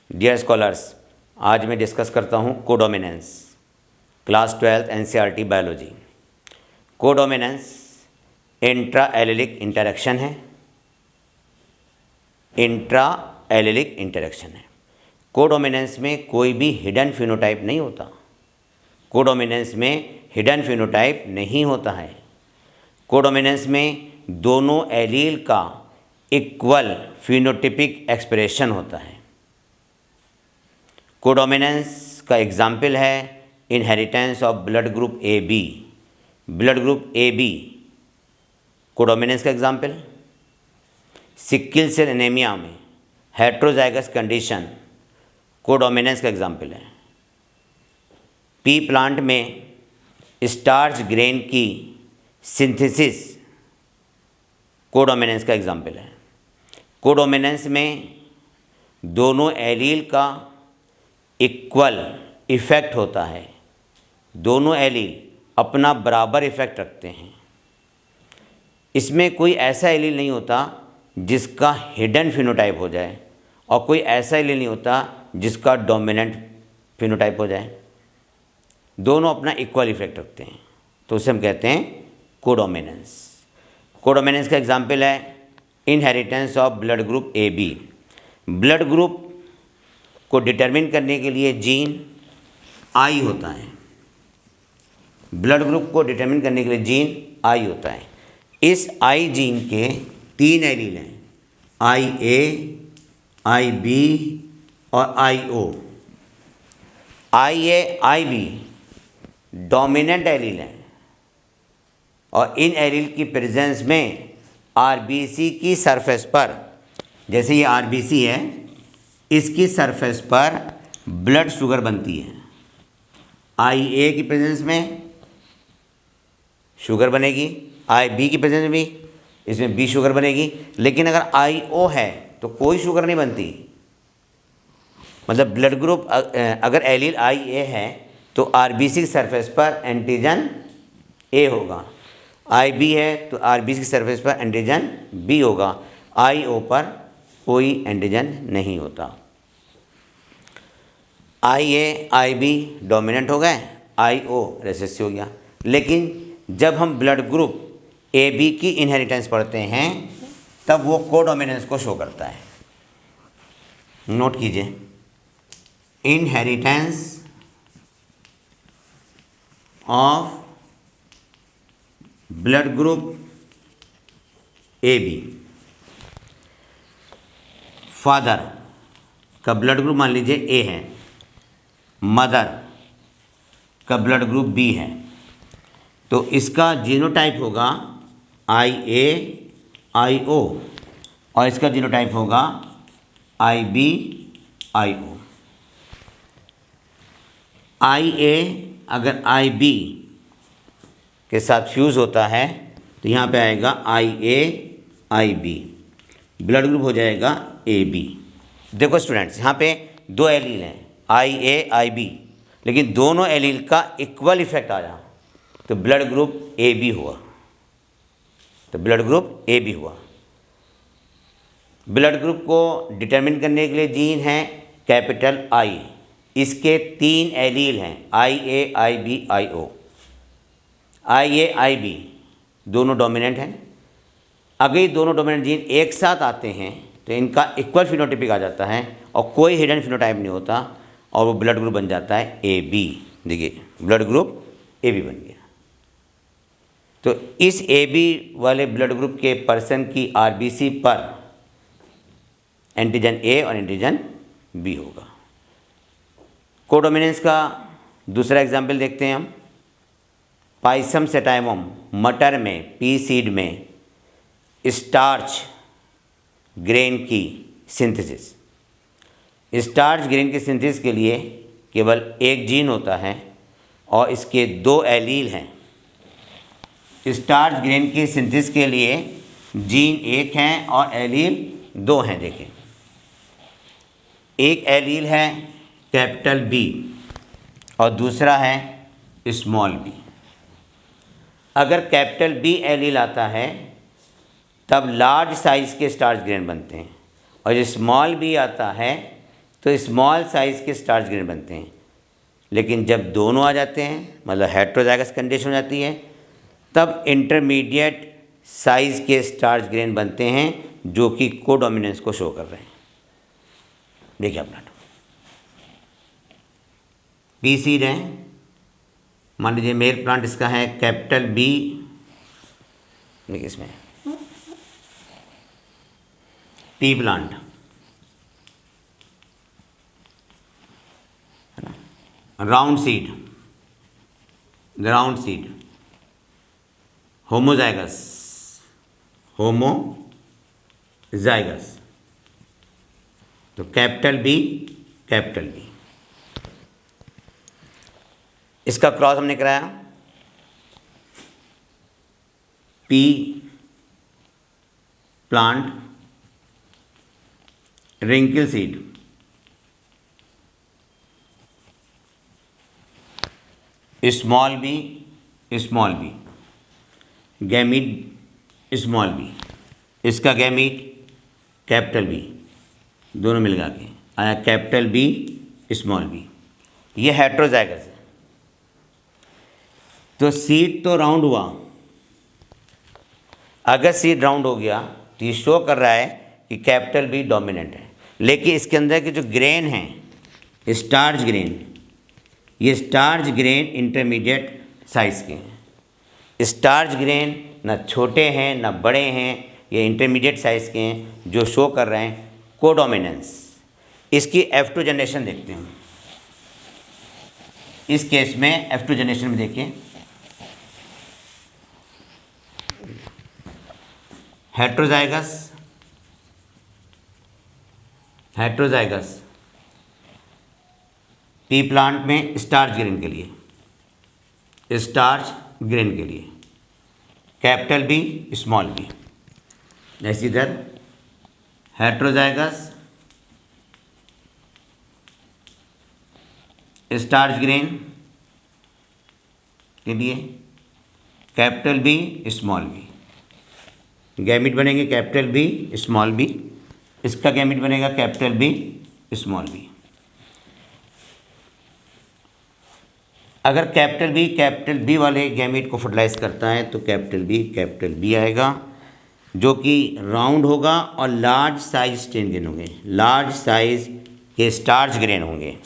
Dear scholars, आज मैं discuss करता हूँ codominance, class 12 NCERT biology. Codominance intra allylic interaction है। इंट्रा एलिलिक इंटरेक्शन है। कोडोमिनेंस में कोई भी हिडन फिनोटाइप नहीं होता। कोडोमिनेंस में हिडन फिनोटाइप नहीं होता है। कोडोमिनेंस में दोनों एलील का इक्वल फिनोटिपिक एक्सप्रेशन होता है। कोडोमिनेंस का एग्जाम्पल है inheritance of blood group A B. Blood group A B codominance का एग्जाम्पल। सिक्किल सेल एनीमिया में हेट्रोजाइगस कंडीशन कोडोमिनेंस का एग्जाम्पल है। पी प्लांट में स्टार्च ग्रेन की सिंथेसिस कोडोमिनेंस का एग्जाम्पल है। कोडोमिनेंस में दोनों एलील का इक्वल इफ़ेक्ट होता है। दोनों एलील अपना बराबर इफ़ेक्ट रखते हैं। इसमें कोई ऐसा एलील नहीं होता जिसका हिडन फिनोटाइप हो जाए और कोई ऐसा एलील नहीं होता जिसका डोमिनेंट फिनोटाइप हो जाए। दोनों अपना इक्वल इफ़ेक्ट रखते हैं, तो उसे हम कहते हैं कोडोमिनेंस। कोडोमिनेंस का एग्जाम्पल है inheritance of blood group A B. Blood group को डिटरमिन करने के लिए जीन आई होता है। ब्लड ग्रुप को डिटरमिन करने के लिए जीन आई होता है। इस आई जीन के 3 एलील हैं, आई ए, आई बी और आई ओ। आई ए, आई बी डोमिनेंट एलील हैं और इन एलील की प्रेजेंस में आरबीसी की सरफेस पर, जैसे ये आरबीसी है, इसकी सरफेस पर ब्लड शुगर बनती है। आई ए की प्रेजेंस में शुगर बनेगी, आई बी की प्रेजेंस में भी इसमें बी शुगर बनेगी। लेकिन अगर आई ओ है तो कोई शुगर नहीं बनती। मतलब ब्लड ग्रुप अगर एलील आई ए है तो आरबीसी की सरफेस पर एंटीजन ए होगा, आई बी है तो आरबीसी की सरफेस पर एंटीजन बी होगा, आई ओ पर कोई एंटीजन नहीं होता। आई ए, आई बी डोमिनेंट हो गए, आई ओ रेसेसिव हो गया। लेकिन जब हम ब्लड ग्रुप ए बी की इनहेरिटेंस पढ़ते हैं तब वो कोडोमिनेंस को शो करता है। नोट कीजिए, inheritance of blood group A B. Father का ब्लड ग्रुप मान लीजिए ए है, मदर का ब्लड ग्रुप बी है, तो इसका जीनोटाइप होगा आई ए, आई ओ और इसका जीनोटाइप होगा आई बी, आई ओ। आई ए अगर आई बी के साथ फ्यूज़ होता है तो यहाँ पे आएगा आई ए, आई बी, ब्लड ग्रुप हो जाएगा ए बी। देखो स्टूडेंट्स, यहाँ पे 2 एलील हैं, आई ए, आई बी, लेकिन दोनों एलील का इक्वल इफेक्ट आया तो ब्लड ग्रुप ए बी हुआ। तो ब्लड ग्रुप ए बी हुआ। ब्लड ग्रुप को डिटरमिन करने के लिए जीन है कैपिटल आई। इसके 3 एलील हैं, आई ए, आई बी, आई ओ। आई ए, आई बी दोनों डोमिनेंट हैं। अगर ये दोनों डोमिनेंट जीन एक साथ आते हैं तो इनका इक्वल फिनोटाइपिक आ जाता है और कोई हिडन फिनोटाइप नहीं होता और वो ब्लड ग्रुप बन जाता है ए बी। देखिए, ब्लड ग्रुप ए बी बन गया। तो इस ए बी वाले ब्लड ग्रुप के पर्सन की आरबीसी पर एंटीजन ए और एंटीजन बी होगा। कोडोमिनेंस का दूसरा एग्जाम्पल देखते हैं हम। पाइसम सेटाइवम, मटर में, पी सीड में स्टार्च ग्रेन की सिंथेसिस। स्टार्च ग्रेन की सिंथेसिस के लिए केवल एक जीन होता है और इसके 2 एलील हैं। स्टार्च ग्रेन की सिंथेसिस के लिए जीन 1 है और एलील 2 हैं। देखें, एक एलील है कैपिटल बी और दूसरा है स्मॉल बी। अगर कैपिटल बी एलील आता है तब लार्ज साइज़ के स्टार्च ग्रेन बनते हैं और जो स्मॉल बी आता है तो स्मॉल साइज़ के स्टार्च ग्रेन बनते हैं। लेकिन जब दोनों आ जाते हैं, मतलब हेटेरोजाइगस कंडीशन हो जाती है, तब इंटरमीडिएट साइज़ के स्टार्च ग्रेन बनते हैं जो कि कोडोमिनेंस को शो कर रहे हैं। देखिए अपना पी सीड है, मान लीजिए मेल प्लांट इसका है कैपिटल बी, देखिए इसमें पी प्लांट है ना, round seed, ground seed, homozygous, homozygous, तो कैपिटल बी, कैपिटल बी। इसका क्रॉस हमने कराया pea plant wrinkle seed, small B, small B, gamete small B, इसका गैमीट कैपिटल बी, दोनों मिल के आया कैपिटल बी स्मॉल बी। ये हेटेरोजाइगस है। तो सीड तो राउंड हुआ, अगर सीड राउंड हो गया तो ये शो कर रहा है कि कैपिटल बी डोमिनेंट है। लेकिन इसके अंदर के जो ग्रेन हैं स्टार्च ग्रेन, ये स्टार्च ग्रेन इंटरमीडिएट साइज़ के हैं। स्टार्च ग्रेन ना छोटे हैं ना बड़े हैं, ये इंटरमीडिएट साइज़ के हैं जो शो कर रहे हैं कोडोमिनेंस। इसकी F2 जनरेशन देखते हैं। इस केस में F2 जनरेशन में देखिए, हेटेरोजाइगस, हेटेरोजाइगस पी प्लांट में स्टार्च ग्रेन के लिए, स्टार्च ग्रेन के लिए कैपिटल बी स्मॉल बी। जैसे इधर हेटेरोजाइगस स्टार्च ग्रेन के लिए capital B small B. Gamete बनेंगे कैपिटल बी स्मॉल बी, इसका गैमिट बनेगा कैपिटल बी स्मॉल बी। अगर कैपिटल बी वाले गैमिट को फर्टिलाइज करता है तो कैपिटल बी आएगा, जो कि राउंड होगा और लार्ज साइज स्टेन ग्रेन होंगे, लार्ज साइज के स्टार्च ग्रेन होंगे।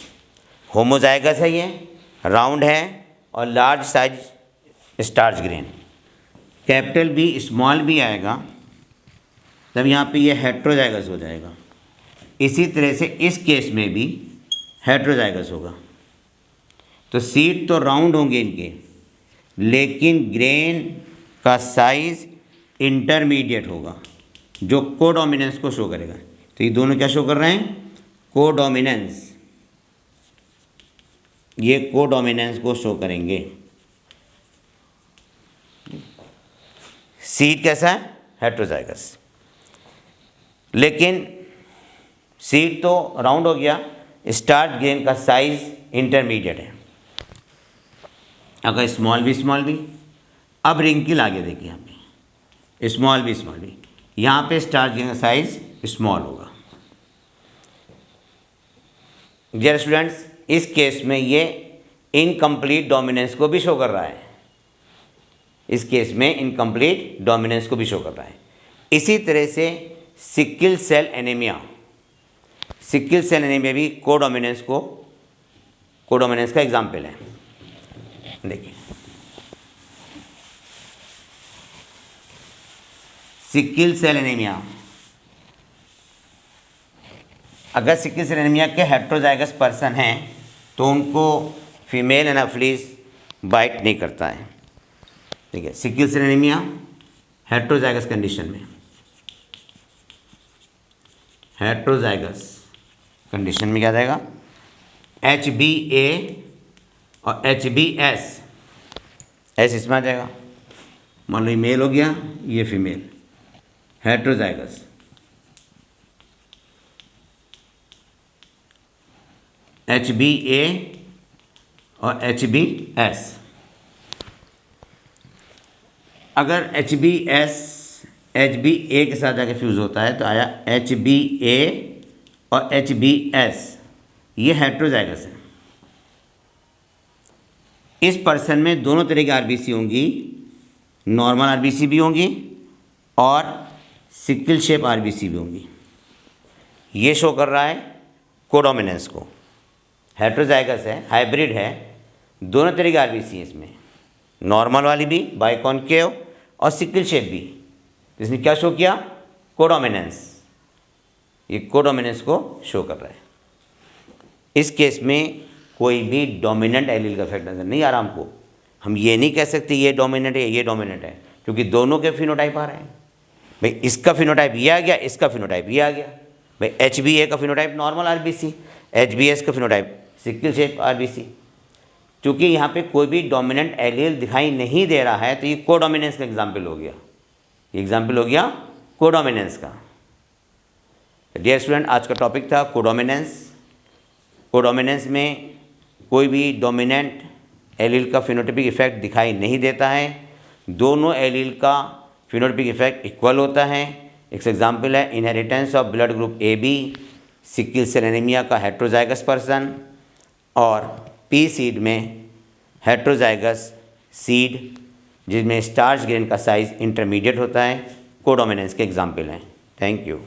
होमोजाइगस है, ये राउंड है और large size starch grain. Capital B small B आएगा तब यहाँ पे ये हेटेरोजाइगस हो जाएगा। इसी तरह से इस केस में भी हेटेरोजाइगस होगा। तो सीड तो राउंड होंगे इनके, लेकिन ग्रेन का साइज इंटरमीडिएट होगा जो कोडोमिनेंस को शो करेगा। तो ये दोनों क्या शो कर रहे हैं? कोडोमिनेंस। ये कोडोमिनेंस को शो करेंगे। सीड कैसा है? हेटेरोजाइगस। लेकिन सीड तो राउंड हो गया, स्टार्च ग्रेन का साइज इंटरमीडिएट है। अगर स्मॉल बी, अब रिंकिल आगे देखिए, यहाँ पे स्मॉल बी, यहाँ पे स्टार्च ग्रेन का साइज स्मॉल होगा। डियर स्टूडेंट्स, इस केस में ये इनकम्प्लीट डोमिनेंस को भी शो कर रहा है। इस केस में इनकम्प्लीट डोमिनेंस को भी शो कर रहा है। इसी तरह से सिकल सेल एनीमिया भी कोडोमिनेंस का एग्जाम्पल है। देखिए, सिकल सेल एनीमिया, अगर सिकल सेल एनीमिया के हेटेरोजाइगस पर्सन हैं तो उनको फीमेल एनाफिलिस बाइट नहीं करता है। ठीक है, sickle cell anaemia heterozygous condition में, हेटेरोजाइगस कंडीशन में क्या जाएगा? HbA और HbS, एस इसमें आ जाएगा। मान लो ये मेल हो गया, ये फीमेल, हेटेरोजाइगस। HbA और HbS। अगर HbA के साथ जाके फ्यूज़ होता है तो आया HbA और HbS, ये हेट्रोजाइगस है। इस पर्सन में दोनों तरह की आरबीसी होंगी, नॉर्मल आरबीसी भी होंगी और सिकल शेप आरबीसी भी होंगी। ये शो कर रहा है कोडोमिनेंस को। हेट्रोजाइगस है, हाइब्रिड है, दोनों तरह की आरबीसी है इसमें, नॉर्मल वाली भी बाइकॉन्केव और सिकल शेप भी। इसने क्या शो किया? कोडोमिनेंस। ये कोडोमिनेंस को शो कर रहा है। इस केस में कोई भी डोमिनेंट एलील का इफेक्ट नजर नहीं आ रहा हमको। हम ये नहीं कह सकते ये डोमिनेंट है ये डोमिनेंट है, क्योंकि दोनों के फिनोटाइप आ रहे हैं। भाई इसका फिनोटाइप ये आ गया, इसका फिनोटाइप ये आ गया। भाई HbA का फिनोटाइप नॉर्मल आरबीसी, HbS का फिनोटाइप सिकल शेप आरबीसी। क्योंकि यहाँ पे कोई भी डोमिनेंट एलील दिखाई नहीं दे रहा है तो ये कोडोमिनेंस का एग्जाम्पल हो गया। ये एग्जाम्पल हो गया कोडोमिनेंस का। डियर स्टूडेंट, आज का टॉपिक था कोडोमिनेंस। कोडोमिनेंस में कोई भी डोमिनेंट एलील का फिनोटाइपिक इफेक्ट दिखाई नहीं देता है, दोनों एलील का फिनोटाइपिक इफेक्ट इक्वल होता है। एक एग्जाम्पल है inheritance of blood group AB, sickle cell anaemia का हेट्रोजाइगस पर्सन, और पी सीड में हेट्रोजाइगस सीड जिसमें स्टार्च ग्रेन का साइज इंटरमीडिएट होता है, कोडोमिनेंस के एग्जाम्पल हैं। Thank you.